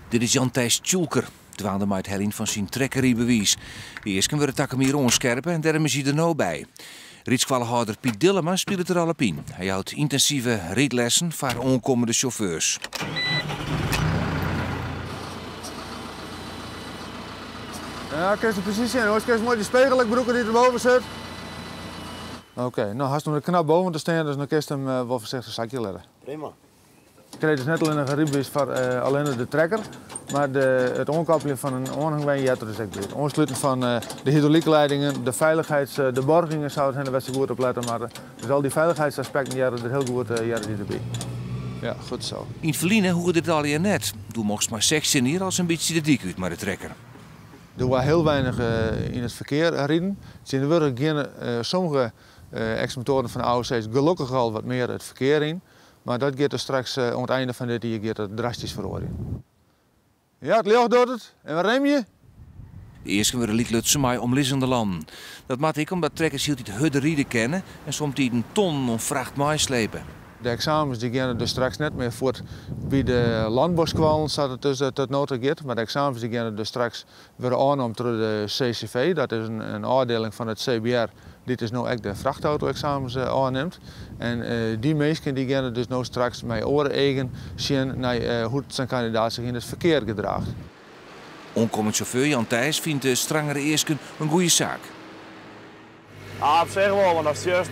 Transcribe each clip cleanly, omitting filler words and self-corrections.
Dit is Jan-Thijs Tjoelker, terwijl de Helin van zijn trekkeriebewijs. De eerste wordt het takken hier onscherpen en daarom is hij er nou bij. Rietskwallenhouder Piet Dillema speelt er al op in. Hij houdt intensieve rietlessen voor onkomende chauffeurs. Ja, kijk je precies in hoor. Kijk mooi die spiegelbroeken die erboven zit. Oké, nou als je hem er knap boven te staan, dus dan kun je hem wel voorzichtig zakje leggen. Prima. Ik kreeg dus net alleen een geriebis voor alleen de trekker, maar het omkoppelen van een aanhangwijn jetter is echt. Het aansluiten van de hydrauliekleidingen, de borgingen zouden hen er best goed op letten, maar dus al die veiligheidsaspecten jaren er heel goed jaren die erbij. Ja, goed zo. In Verliezen hoorde dit al je net. Doe mocht maar 16 hier als een beetje de dik uit met de trekker. Er was heel weinig in het verkeer rijden. Er worden sommige ex-motoren van de AOC's gelukkig al wat meer het verkeer in. Maar dat gaat er straks aan het einde van dit jaar drastisch veranderen. Ja, het licht doet het. En waar rem je? De eerste weer liet Lutse mij omlissende landen. Dat maakt ik omdat trekkers hield het hudde rieden kennen en soms die een ton of vracht maai slepen. De examens die gaan dus straks net meer voort bij de landbouwskwallen staat het dus dat nodig gaat. Maar de examens die gaan dus straks weer aangenomen door de CCV. Dat is een afdeling van het CBR. Dit is nou echt de vrachtauto-examens aanneemt. En die mensen die gaan dus nou straks met oren eigen zien naar hoe zijn kandidaat zich in het verkeer gedraagt. Onkomend chauffeur Jan-Thijs vindt de strengere eersken een goede zaak. Ja, op zich wel, want dat is juist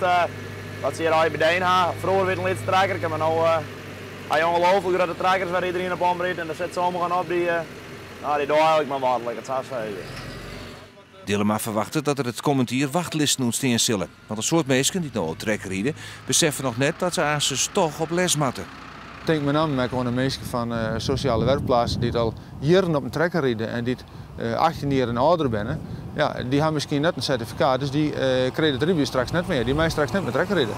wat ze hier al bedien hebben. Vroeger werd een lichte trekker, maar nu ongelooflijk grote trekkers waar iedereen op aanbreedt. En er zitten sommigen op die doen eigenlijk maar wat, het zou zeggen. Dillema verwachtte dat er het commentaar wachtlisten ontstaan zullen. Want een soort mensen die nou al trekker rieden, beseffen nog net dat ze aanstes toch op les moeten. Ik denk met name gewoon de mensen van sociale werkplaatsen die al jaren op een trekker rijden en die 18 jaar en ouder zijn. Ja, die hebben misschien net een certificaat, dus die krijgen het straks net meer. Die mij straks net met trekker rijden.